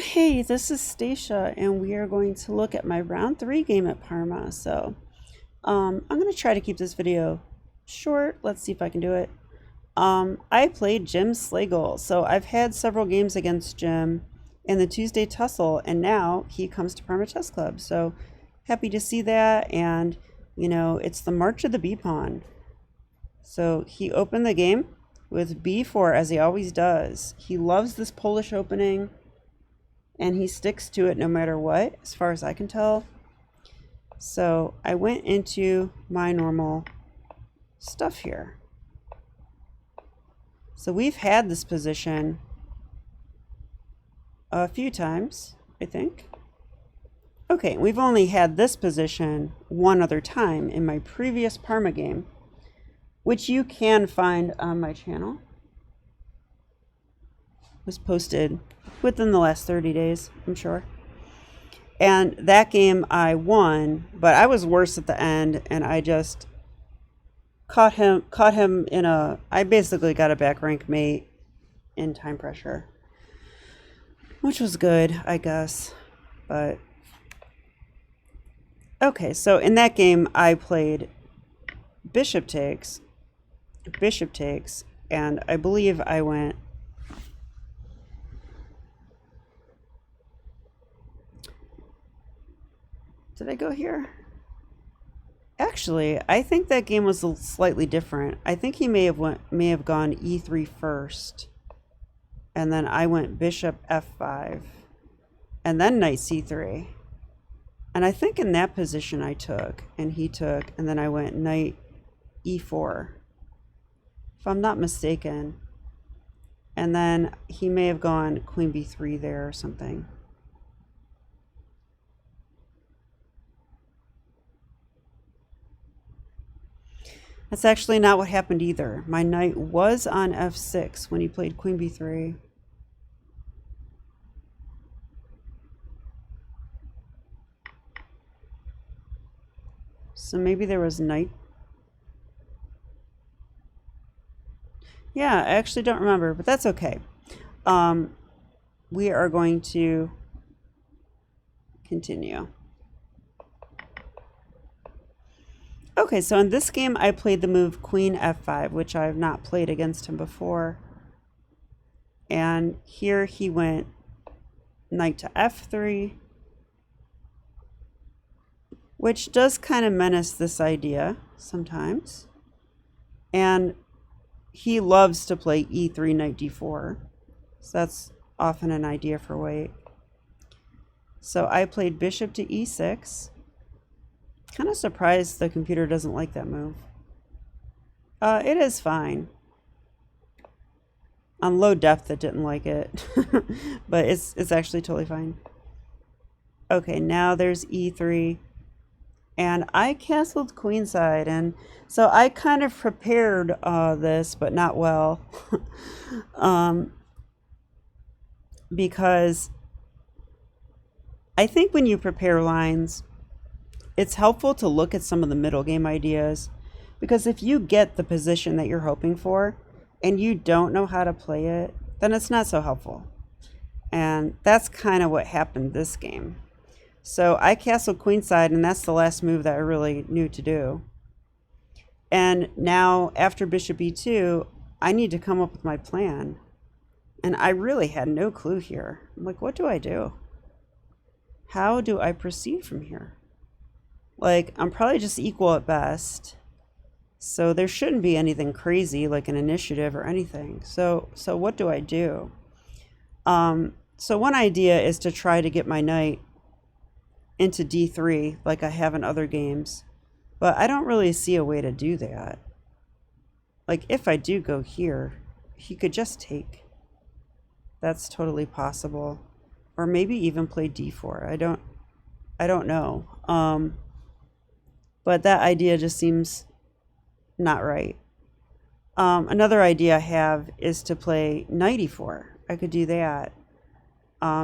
Hey, this is Stacia, and we are going to look at my round 3 game at Parma. I'm going to try to keep this video short. Let's see if I can do it. I played Jim Slagle, so I've had several games against Jim in the Tuesday tussle, and now he comes to Parma Chess Club. So happy to see that, and it's the March of the B pawn. So he opened the game with b4 as he always does. He loves this Polish opening, and he sticks to it no matter what, as far as I can tell. So I went into my normal stuff here. So we've had this position a few times, I think. Okay, we've only had this position one other time in my previous Parma game, which you can find on my channel. It was posted within the last 30 days, I'm sure. And that game I won, but I was worse at the end, and I just caught him in I basically got a back rank mate in time pressure, which was good, I guess. But okay, so in that game I played bishop takes, and I believe I went Did I go here? Actually, I think that game was slightly different. I think he may have gone e3 first, and then I went bishop f5, and then knight c3. And I think in that position I took, and he took, and then I went knight e4, if I'm not mistaken. And then he may have gone queen b3 there or something. That's actually not what happened either. My knight was on f6 when he played queen b3. So maybe there was knight. Yeah, I actually don't remember, but that's okay. We are going to continue. Okay, so in this game I played the move queen f5, which I have not played against him before. And here he went knight to f3, which does kind of menace this idea sometimes. And he loves to play e3, knight d4, so that's often an idea for white. So I played bishop to e6. Kind of surprised the computer doesn't like that move. It is fine. On low depth it didn't like it, but it's actually totally fine. Okay, now there's e3, and I castled queenside, and so I kind of prepared this, but not well, because I think when you prepare lines, it's helpful to look at some of the middle game ideas, because if you get the position that you're hoping for and you don't know how to play it, then it's not so helpful. And that's kind of what happened this game. So I castled queenside, and that's the last move that I really knew to do. And now after bishop e2, I need to come up with my plan. And I really had no clue here. I'm like, what do I do? How do I proceed from here? Like, I'm probably just equal at best, so there shouldn't be anything crazy like an initiative or anything. So what do I do? So one idea is to try to get my knight into d3 like I have in other games, but I don't really see a way to do that. Like, if I do go here, he could just take. That's totally possible. Or maybe even play d4. I don't know. But that idea just seems not right. Another idea I have is to play knight e4. I could do that.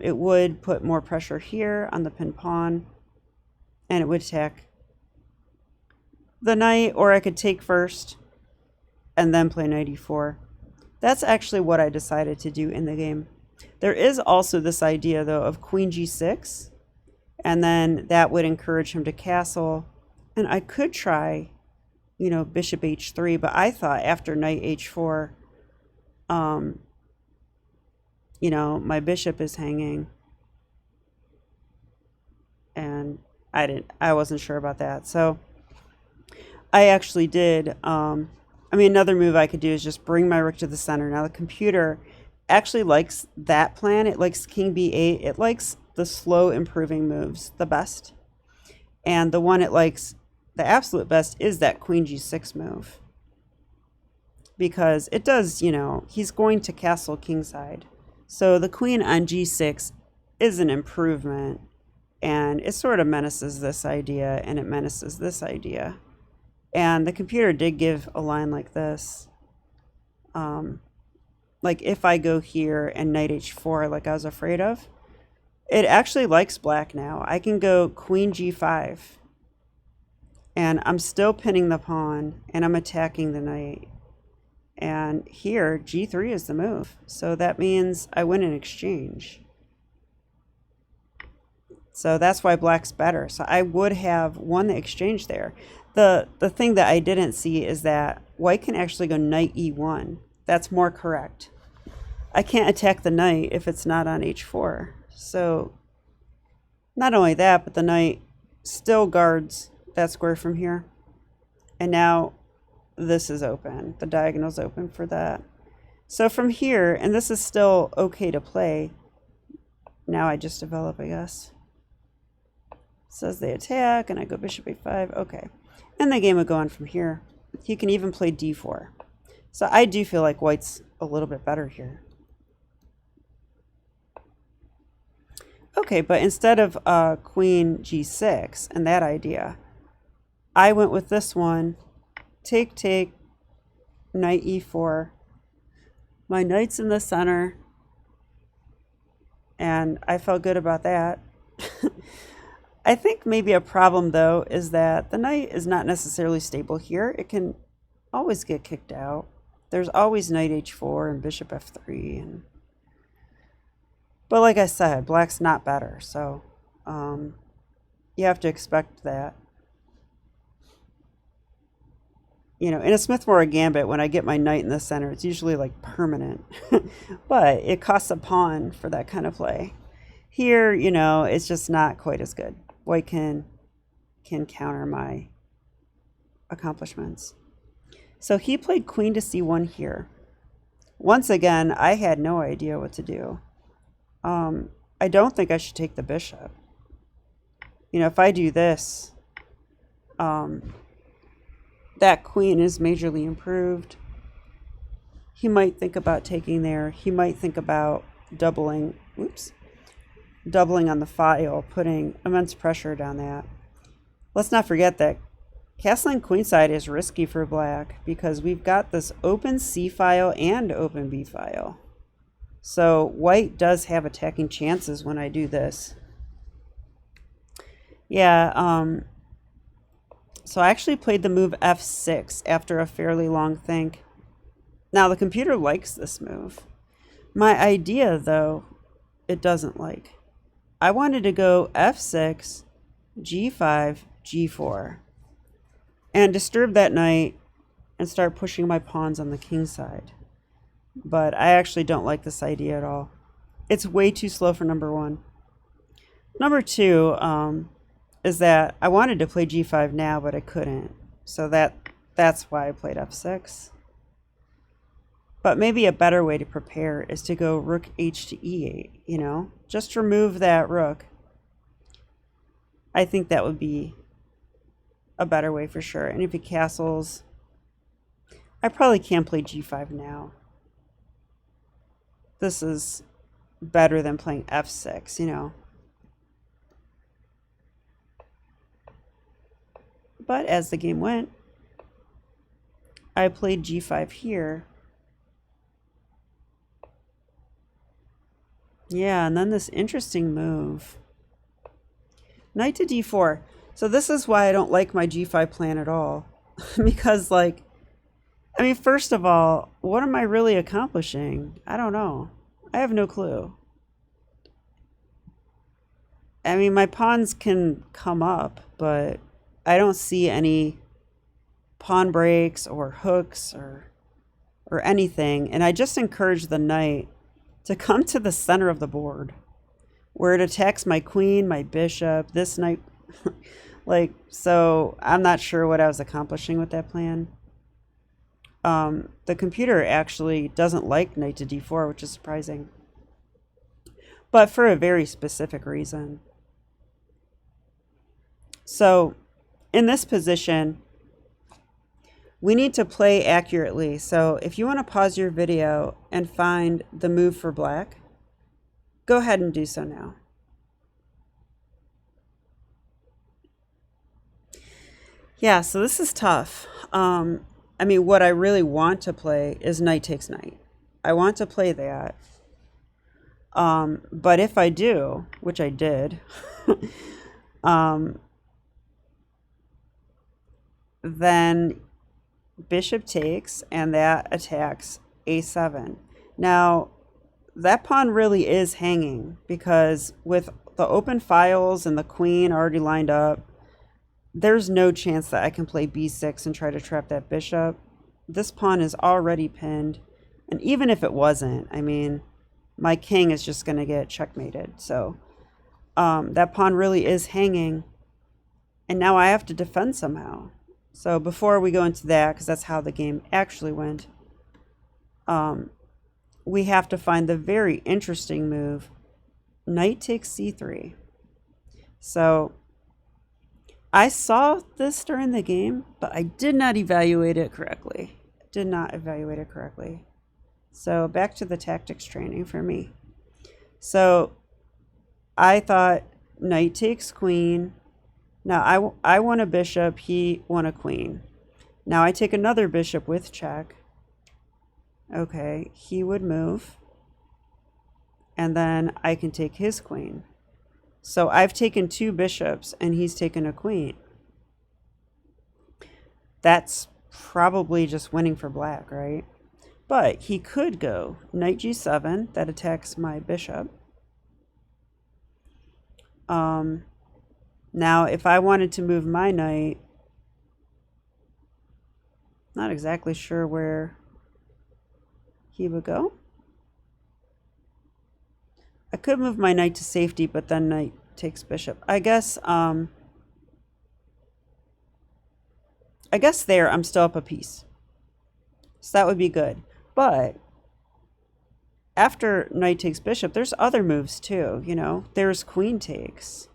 It would put more pressure here on the pinned pawn, and it would attack the knight, or I could take first and then play knight e4. That's actually what I decided to do in the game. There is also this idea, though, of queen g6, and then that would encourage him to castle. And I could try, bishop h3, but I thought after knight h4, my bishop is hanging, and I wasn't sure about that. So I actually did, another move I could do is just bring my rook to the center. Now the computer actually likes that plan. It likes king b8. It likes the slow improving moves the best. And the one it likes the absolute best is that queen g6 move. Because it does, he's going to castle kingside. So the queen on g6 is an improvement. And it sort of menaces this idea, and it menaces this idea. And the computer did give a line like this. Like if I go here and knight h4 like I was afraid of, it actually likes black now. I can go queen g5. And I'm still pinning the pawn, and I'm attacking the knight. And here, g3 is the move. So that means I win in exchange. So that's why black's better. So I would have won the exchange there. The thing that I didn't see is that white can actually go knight e1. That's more correct. I can't attack the knight if it's not on h4. So not only that, but the knight still guards that square from here. And now this is open. The diagonal's open for that. So from here, and this is still okay to play. Now I just develop, I guess. Says they attack, and I go bishop a5. Okay. And the game would go on from here. He can even play d4. So I do feel like white's a little bit better here. Okay, but instead of queen g6 and that idea, I went with this one. Take, take, knight e4. My knight's in the center. And I felt good about that. I think maybe a problem, though, is that the knight is not necessarily stable here. It can always get kicked out. There's always knight h4 and bishop f3. But like I said, black's not better. So you have to expect that. In a Smith-Morra gambit, when I get my knight in the center, it's usually like permanent. But it costs a pawn for that kind of play. Here, it's just not quite as good. White can counter my accomplishments. So he played queen to c1 here. Once again, I had no idea what to do. I don't think I should take the bishop. If I do this, that queen is majorly improved. He might think about taking there. He might think about doubling on the file, putting immense pressure down that. Let's not forget that castling queenside is risky for black because we've got this open C file and open B file. So white does have attacking chances when I do this. Yeah, so I actually played the move f6 after a fairly long think. Now the computer likes this move. My idea, though, it doesn't like. I wanted to go f6, g5, g4, and disturb that knight and start pushing my pawns on the king side. But I actually don't like this idea at all. It's way too slow for number one. Number two is that I wanted to play g5 now, but I couldn't. So that's why I played f6. But maybe a better way to prepare is to go rook h to e8, Just remove that rook. I think that would be a better way for sure. And if he castles, I probably can't play g5 now. This is better than playing f6, But as the game went, I played g5 here. Yeah, and then this interesting move. Knight to d4. So this is why I don't like my g5 plan at all. Because, first of all, what am I really accomplishing? I don't know. I have no clue. I mean, my pawns can come up, but I don't see any pawn breaks or hooks or anything. And I just encourage the knight to come to the center of the board where it attacks my queen, my bishop, this knight. Like, so I'm not sure what I was accomplishing with that plan. The computer actually doesn't like knight to d4, which is surprising, but for a very specific reason. So in this position, we need to play accurately. So if you want to pause your video and find the move for black, go ahead and do so now. Yeah, so this is tough. I mean, what I really want to play is knight takes knight. I want to play that. But if I do, which I did, then bishop takes, and that attacks a7. Now, that pawn really is hanging because with the open files and the queen already lined up, there's no chance that I can play b6 and try to trap that bishop. This pawn is already pinned, and even if it wasn't, I mean, my king is just going to get checkmated. So that pawn really is hanging, and now I have to defend somehow. So before we go into that, because that's how the game actually went, we have to find the very interesting move, knight takes c3. So I saw this during the game, but I did not evaluate it correctly. So back to the tactics training for me. So I thought knight takes queen. Now I won a bishop, he won a queen. Now I take another bishop with check. Okay, he would move. And then I can take his queen. So I've taken two bishops and he's taken a queen. That's probably just winning for black, right? But he could go knight g7, that attacks my bishop. Now, if I wanted to move my knight, not exactly sure where he would go. I could move my knight to safety, but then knight takes bishop. I guess there I'm still up a piece. So that would be good. But after knight takes bishop, there's other moves too, you know. There's queen takes.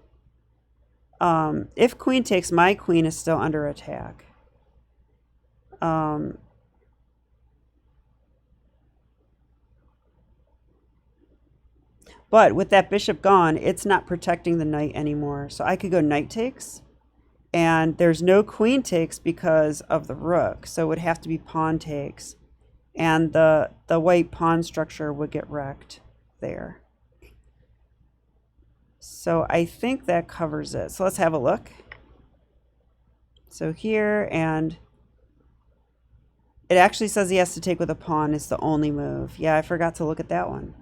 If queen takes, my queen is still under attack. But with that bishop gone, it's not protecting the knight anymore. So I could go knight takes, and there's no queen takes because of the rook. So it would have to be pawn takes, and the white pawn structure would get wrecked there. So I think that covers it. So let's have a look. So here, and it actually says he has to take with a pawn. It's the only move. Yeah, I forgot to look at that one.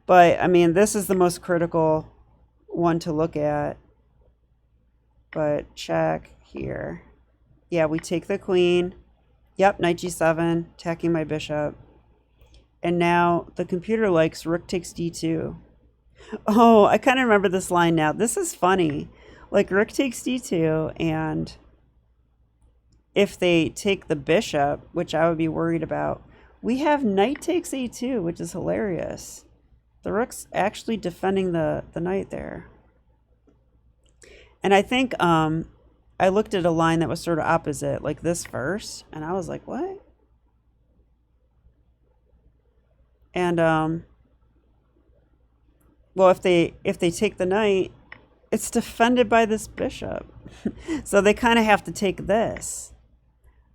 But, I mean, this is the most critical one to look at. But check here. Yeah, we take the queen. Yep, knight g7, attacking my bishop. And now the computer likes rook takes d2. Oh, I kind of remember this line now. This is funny. Like, rook takes d2, and if they take the bishop, which I would be worried about, we have knight takes a2, which is hilarious. The rook's actually defending the knight there. And I think I looked at a line that was sort of opposite, like this first, and I was like, what? And well, if they take the knight, it's defended by this bishop. So they kind of have to take this.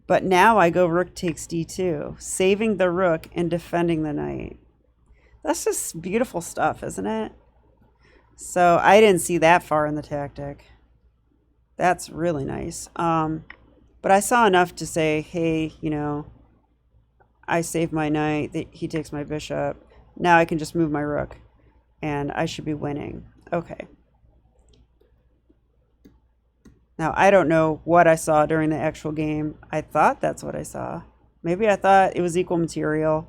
But now I go rook takes d2, saving the rook and defending the knight. That's just beautiful stuff, isn't it? So I didn't see that far in the tactic. That's really nice. But I saw enough to say, hey, you know, I saved my knight, he takes my bishop. Now I can just move my rook, and I should be winning. Okay. Now, I don't know what I saw during the actual game. I thought that's what I saw. Maybe I thought it was equal material.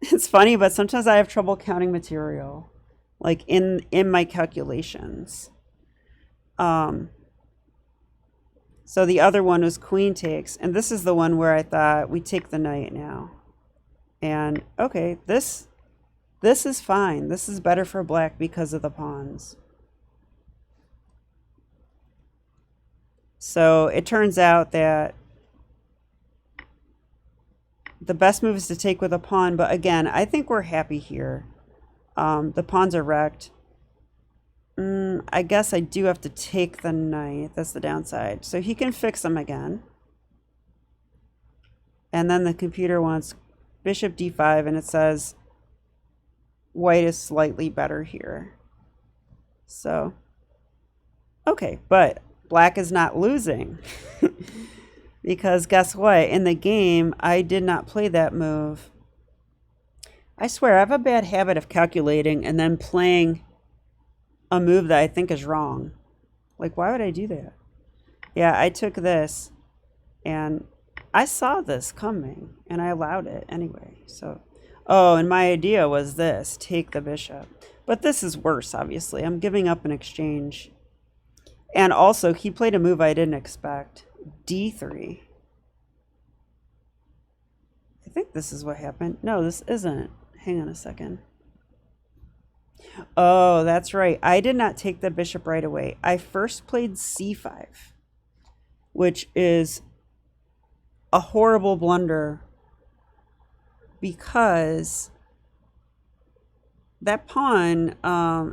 It's funny, but sometimes I have trouble counting material, like in my calculations. Um, so the other one was queen takes, and this is the one where I thought we take the knight now. And okay, this is fine. This is better for black because of the pawns. So it turns out that the best move is to take with a pawn, but again, I think we're happy here. The pawns are wrecked. I guess I do have to take the knight. That's the downside. So he can fix them again. And then the computer wants bishop d5, and it says white is slightly better here. So, okay, but black is not losing. Because guess what? In the game, I did not play that move. I swear, I have a bad habit of calculating and then playing a move that I think is wrong. Like, why would I do that? Yeah, I took this, and I saw this coming, and I allowed it anyway. So, oh, and my idea was this, take the bishop. But this is worse, obviously. I'm giving up an exchange. And also, he played a move I didn't expect. D3. I think this is what happened. No, this isn't. Hang on a second. Oh, that's right. I did not take the bishop right away. I first played c5, which is a horrible blunder because that pawn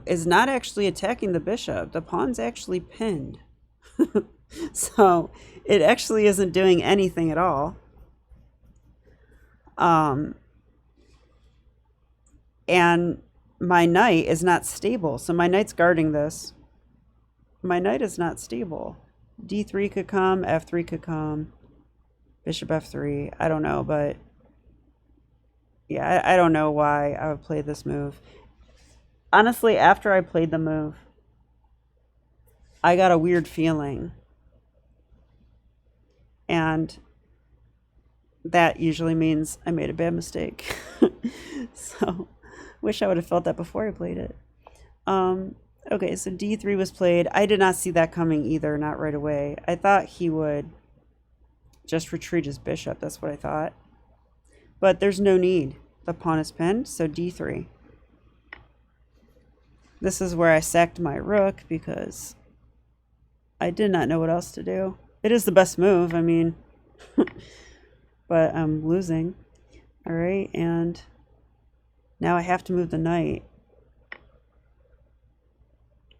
is not actually attacking the bishop. The pawn's actually pinned. So it actually isn't doing anything at all. And my knight is not stable. So my knight's guarding this. My knight is not stable. D3 could come, F3 could come, bishop F3. I don't know, but yeah, I don't know why I would play this move. Honestly, after I played the move, I got a weird feeling. And that usually means I made a bad mistake. So, wish I would have felt that before I played it. Okay, so D3 was played. I did not see that coming either, not right away. I thought he would just retreat his bishop. That's what I thought. But there's no need. The pawn is pinned, so D3. This is where I sacked my rook because I did not know what else to do. It is the best move, I mean, but I'm losing. All right, and now I have to move the knight.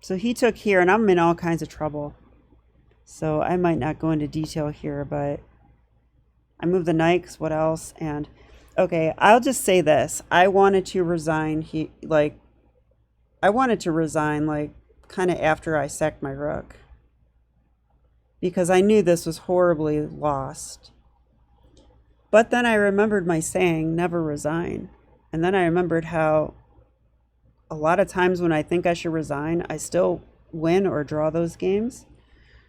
So he took here, and I'm in all kinds of trouble. So I might not go into detail here, but I moved the knight, 'cause what else? And okay, I'll just say this. I wanted to resign, kind of after I sacked my rook. Because I knew this was horribly lost. But then I remembered my saying, never resign. And then I remembered how a lot of times when I think I should resign, I still win or draw those games.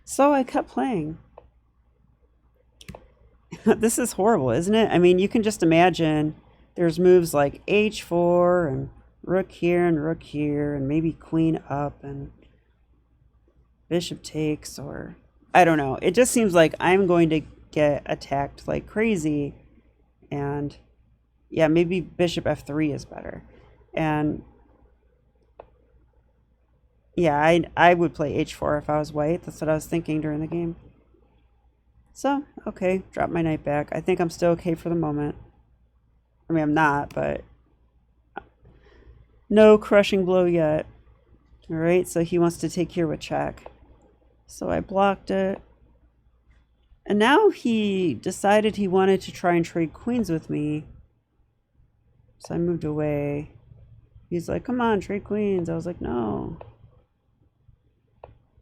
So I kept playing. This is horrible, isn't it? I mean, you can just imagine there's moves like h4 and rook here and maybe queen up and bishop takes, or I don't know. It just seems like I'm going to get attacked like crazy. And yeah, maybe bishop f3 is better. And yeah, I would play h4 if I was white. That's what I was thinking during the game. So, okay, drop my knight back. I think I'm still okay for the moment. I mean, I'm not, but no crushing blow yet. All right, so he wants to take here with check. So I blocked it. And now he decided he wanted to try and trade queens with me. So I moved away. He's like, come on, trade queens. I was like, no.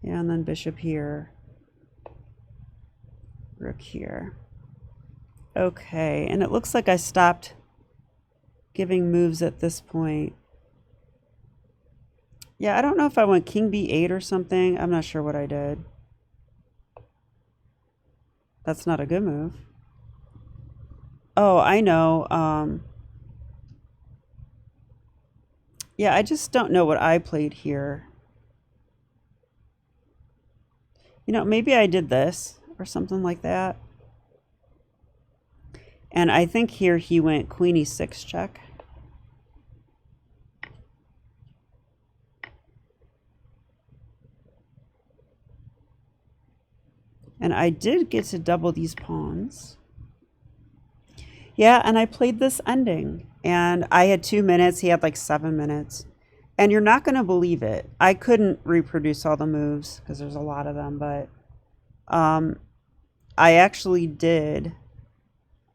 Yeah, and then bishop here. Rook here. Okay, and it looks like I stopped giving moves at this point. Yeah, I don't know if I went king b8 or something. I'm not sure what I did. That's not a good move. Oh, I know. Yeah, I just don't know what I played here. You know, maybe I did this or something like that. And I think here he went queen e6 check. And I did get to double these pawns. Yeah, and I played this ending. And I had 2 minutes. He had like 7 minutes. And you're not going to believe it. I couldn't reproduce all the moves because there's a lot of them. But I actually did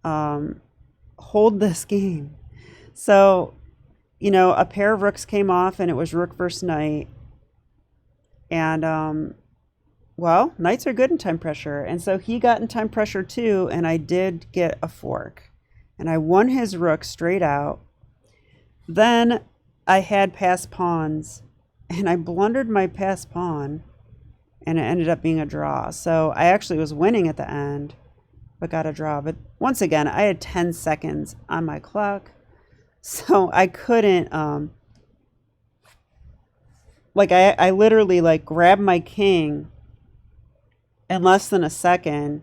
hold this game. So, you know, a pair of rooks came off and it was rook versus knight. And well, knights are good in time pressure. And so he got in time pressure too, and I did get a fork. And I won his rook straight out. Then I had passed pawns, and I blundered my passed pawn, and it ended up being a draw. So I actually was winning at the end, but got a draw. But once again, I had 10 seconds on my clock, so I couldn't, like I literally like grabbed my king in less than a second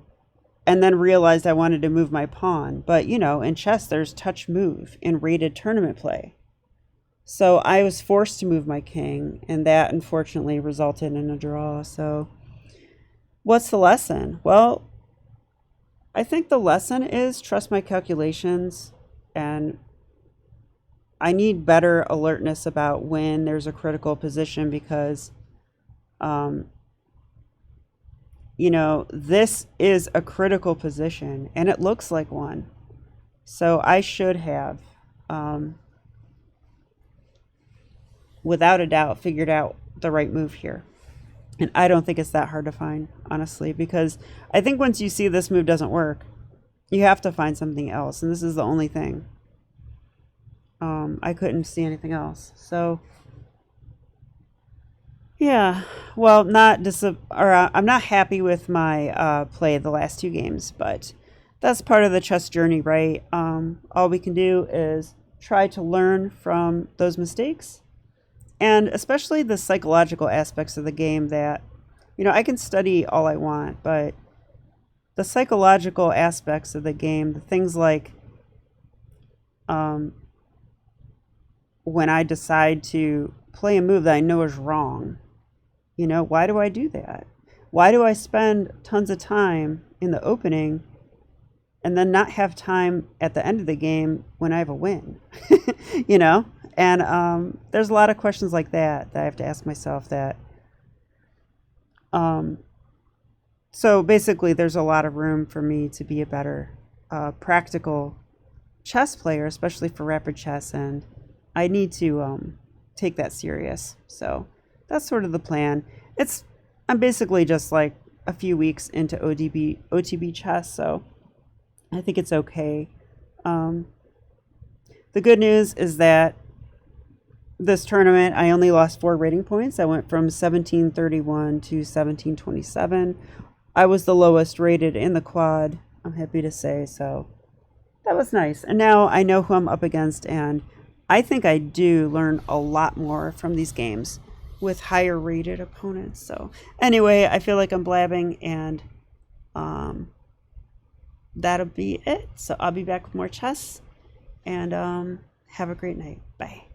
and then realized I wanted to move my pawn. But, you know, in chess, there's touch move in rated tournament play. So I was forced to move my king, and that unfortunately resulted in a draw. So what's the lesson? Well, I think the lesson is trust my calculations, and I need better alertness about when there's a critical position because you know, this is a critical position and it looks like one. So I should have, without a doubt, figured out the right move here. And I don't think it's that hard to find, honestly, because I think once you see this move doesn't work, you have to find something else. And this is the only thing. I couldn't see anything else. So yeah, well, I'm not happy with my play the last 2 games, but that's part of the chess journey, right? All we can do is try to learn from those mistakes, and especially the psychological aspects of the game that, you know, I can study all I want, but the psychological aspects of the game, the things like when I decide to play a move that I know is wrong. You know, why do I do that? Why do I spend tons of time in the opening and then not have time at the end of the game when I have a win? You know? And there's a lot of questions like that I have to ask myself that. So basically, there's a lot of room for me to be a better practical chess player, especially for rapid chess, and I need to take that serious. So that's sort of the plan. I'm basically just like a few weeks into OTB chess, so I think it's okay. The good news is that this tournament, I only lost 4 rating points. I went from 1731 to 1727. I was the lowest rated in the quad, I'm happy to say, so that was nice. And now I know who I'm up against, and I think I do learn a lot more from these games with higher rated opponents. So anyway, I feel like I'm blabbing, and that'll be it. So I'll be back with more chess, and have a great night. Bye.